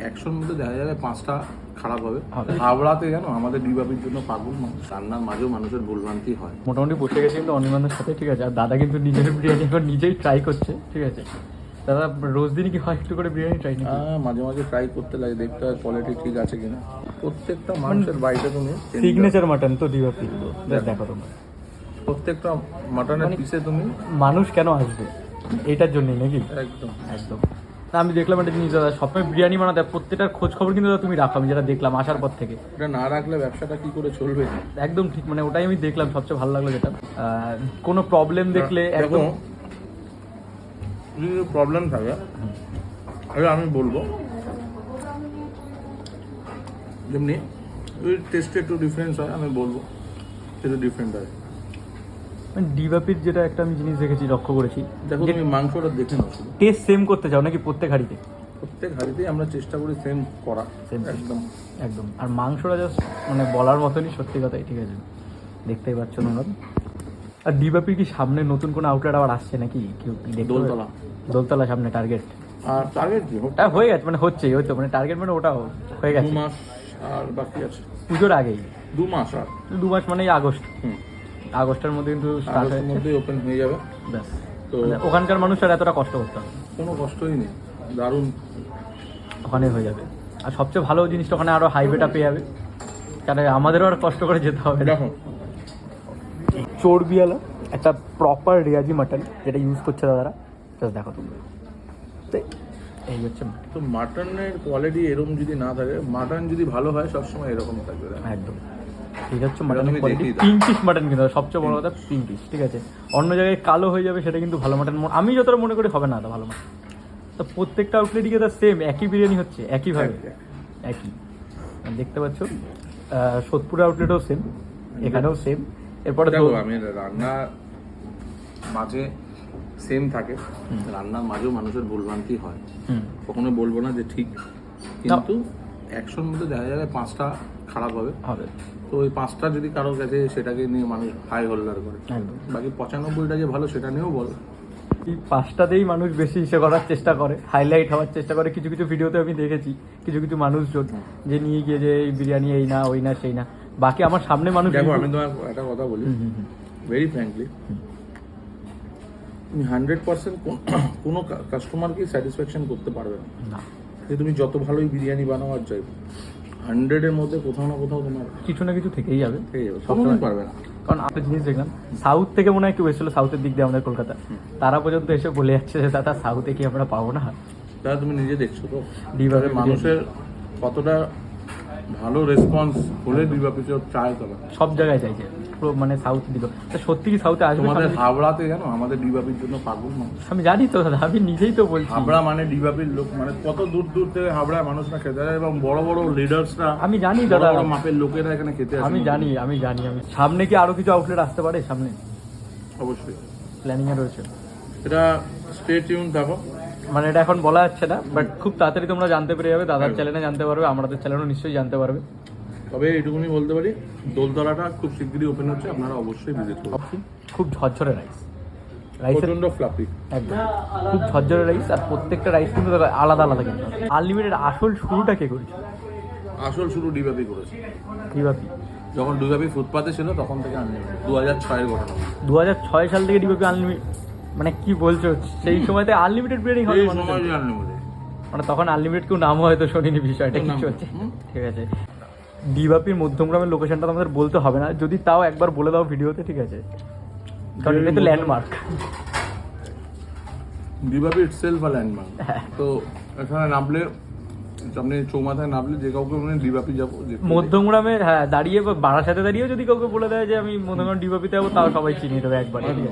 100-র মধ্যে দেখা যাবে 5টা খারাপ হবে। হাওড়াতে জানো আমাদের ডিবাবির জন্য পাগল মানুষ, রান্নার মাঝেও মানুষের ভুলভ্রান্তি হয়। মোটামুটি বসে গেছে কিন্তু অনির্বাণের সাথে, ঠিক আছে। আর দাদা কিন্তু নিজের বিরিয়ানি এখন নিজেই ট্রাই করছে, ঠিক আছে। দাদা রোজ দিনই কি হয় একটু করে বিরিয়ানি ট্রাই নাকি? মাঝে মাঝে ট্রাই করতে লাগে, দেখতে হয় কোয়ালিটি ঠিক আছে কিনা। প্রত্যেকটা মানুষের বাড়িতে তুমি সিগনেচার মাটন তো ডিবাপি, দেখো তোমরা প্রত্যেকটা মাটনের পিসে তুমি মানুষ কেন আসবে এটার জন্যই নাকি? একদম একদম। না আমি দেখলাম একটা জিনিস দাদা, সবসময় বিরিয়ানি বানাতে প্রত্যেকটার খোঁজ খবর কিন্তু দাদা তুমি রাখো, আমি যেটা দেখলাম আসার পর থেকে। এটা না রাখলে ব্যবসাটা কি করে চলবে? একদম ঠিক, মানে ওটাই আমি দেখলাম সবচেয়ে ভালো লাগলো যেটা। কোনো প্রবলেম দেখলে একদম যদি প্রবলেম থাকে আরে আমি বলবো যেমনি যদি টেস্টে একটু ডিফারেন্স হয় আমি বলবো একটু ডিফারেন্ট হয়। মানে ডিবাপির যেটা একটা আমি জিনিস দেখেছি, লক্ষ্য করেছি, দেখো তুমি মাংসটা দেখে নাও, টেস্ট সেম করতে চাও নাকি প্রত্যেক হাঁড়িতে? প্রত্যেক হাঁড়িতেই আমরা চেষ্টা করি সেম করা, একদম একদম। আর মাংসটা জাস্ট মানে বলার মতনই, সত্যি কথাই, ঠিক আছে। দেখতেই পাচ্ছ তোমরা। আর ডিবাপির কি সামনে নতুন কোনো আউটলেট আবার আসছে নাকি? কেউ দোলতলা দোলতলা সামনে টার্গেট? আর টার্গেট কি ওটা হয়ে গেছে, মানে হচ্ছেই হয়তো, মানে টার্গেট মানে ওটা হয়ে গেছে 2 মাস আর বাকি আছে, পুজোর আগেই 2 মাস আর 2 মাস মানে আগস্ট। আগস্টের মধ্যে কিন্তু স্টার্ট আগস্টের মধ্যে ওপেন হয়ে যাবে। ব্যাস। তো মানে ওখানকার মানুষ আর এতটা কষ্ট করতে হবে কোনো কষ্টই নেই, দারুণ ওখানে হয়ে যাবে। আর সবচেয়ে ভালো জিনিসটা ওখানে আরো হাইওয়েটা পেয়ে যাবে, কারণ আমাদেরও আর কষ্ট করে যেতে হবে না। দেখো চর্বিওয়ালা একটা প্রপার রেয়াজি মাটন যেটা ইউজ করছে দাদারা, জাস্ট দেখো তোমরা। তো এই হচ্ছে তো মাটনের কোয়ালিটি এরকম যদি না থাকে, মাটন যদি ভালো হয় সবসময় এরকম থাকবে। একদম। এটা হচ্ছে মাটনের তুমি কোয়ালিটি, দেখেই দাও। পিঙ্ক পিস মাটন কিন্তু সবচেয়ে বড় কথা, পিঙ্ক পিস, ঠিক আছে। অন্য জায়গায় কালো হয়ে যাবে, সেটা কিন্তু ভালো মাটন আমি যতটা মনে করি হবে না দাদা ভালো মাটন। তো প্রত্যেকটা আউটলেটই তো সেম একই বিরিয়ানি হচ্ছে একইভাবে, একই দেখতে পাচ্ছ। সোদপুর আউটলেটও সেম, এখানেও সেম। এরপরে দেখো আমি রান্নার মাঝে সেম থাকে, রান্নার মাঝেও মানুষের ভুলভ্রান্তি হয়, কখনো বলবো না যে ঠিক, কিন্তু 100-র মধ্যে দেখা যাবে 5টা খারাপ হবে। তো ওই 5টা যদি কারোর কাছে সেটাকে নিয়ে মানুষ হাই হোল্ডার করে, বাকি 95টা যে ভালো সেটা নিয়েও বল। এই 5টাতেই মানুষ বেশি ইসে করার চেষ্টা করে, হাইলাইট হওয়ার চেষ্টা করে। কিছু কিছু ভিডিওতে আমি দেখেছি কিছু কিছু মানুষজন যে নিয়ে গিয়ে যে এই বিরিয়ানি এই না ওই না সেই না, বাকি আমার সামনে মানুষ। দেখো আমি তোমার একটা কথা বলি ভেরি ফ্র্যাঙ্কলি, তুমি 100% কোনো কাস্টমারকে স্যাটিসফ্যাকশন করতে পারবে না। যে তুমি যত ভালোই বিরিয়ানি বানাও আর যাই 100-এর মধ্যে কোথাও না কোথাও তোমার কিছু না কিছু থেকেই যাবে, সবসময় পারবে না। কারণ একটা জিনিস দেখলাম, সাউথ থেকে মনে হয় কেউ এসেছিল, সাউথের দিক দিয়ে আমাদের কলকাতা, তারা পর্যন্ত এসে বলে যাচ্ছে যে দাদা সাউথে কি আমরা পাবো না? তাহলে তুমি নিজে দেখছো তো ডিবাপি মানুষের কতটা ভালো রেসপন্স হলে ডিবাপি চায় করা, সব জায়গায় চাইছে মানে সাউথ দিকে। সত্যি কি সাউথে আসবে? আমাদের হাওড়াতে জানো আমাদের ডিবাপির জন্য পাগল মানুষ। আমি জানি তো দাদা, আমি নিজেই তো বলছি। হাবড়া মানে ডিবাপির লোক, মানে কত দূর দূর থেকে হাবড়ায় মানুষরা খেতে যায় এবং বড় বড় লিডার্সরা, আমি জানি দাদা, বড় মাপের লোকেরা এখানে খেতে আসে। আমি জানি আমি সামনে কি আরো কিছু আউটলেট আসতে পারে সামনে? অবশ্যই প্ল্যানিং এ রয়েছে, এটা স্টে টিউন থাকো। মানে এটা এখন বলা যাচ্ছে না, বাট খুব তাড়াতাড়ি তোমরা জানতে পেরে যাবে, দাদার চ্যানেলে জানতে পারবে, আমাদের চ্যানেলও নিশ্চয়ই জানতে পারবে। তবে এইটুকুনি বলতে পারি দোলতলাটা খুব শিগগিরই ওপেন হচ্ছে, আপনারা অবশ্যই ভিজিট করুন। খুব ঝরঝরে রাইস, প্রচন্ড ফ্লাফি, একদম খুব ঝরঝরে রাইস। আর প্রত্যেকটা রাইস কিন্তু আলাদা আলাদা কিন্তু। আনলিমিটেড আসল শুরুটা কে করেছে? আসল শুরু ডিবাপি করেছে। ডিবাপি যখন ডিবাপি ফুটপাতে ছিল তখন থেকে আনলিমিটেড, 2006-এর ঘটনা। 2006 সাল থেকে ডিবাপি আনলিমিটেড, মানে কি বলছো? সেই সময়তে আনলিমিটেড বিরিয়ানি হবে আনলিমিটেড, মানে তখন আনলিমিটেড কেউ নাম হয়তো শোনেনি, বিষয়টা কিছু হচ্ছে। ঠিক আছে, ডিবাপির মধ্যমগ্রামের লোকেশনটা আমাদের বলতে হবে না, যদি তাও একবার বলে দাও ভিডিওতে, ঠিক আছে? কারণ এটা তো ল্যান্ডমার্ক, ডিবাপি ইটসেলফ আ ল্যান্ডমার্ক। তো এখানে নামলে, আপনি চৌমাথায় নামলে যে কাউকে মানে ডিবাপি যাবো, মধ্যমগ্রামে দাঁড়িয়ে বা বারাসাতে দাঁড়িয়ে যদি কাউকে বলে দেয় যে আমি মধ্যমগ্রাম ডিবাপিতে যাবো, তাও সবাই চিনিয়ে দেবে একবার, ঠিক আছে?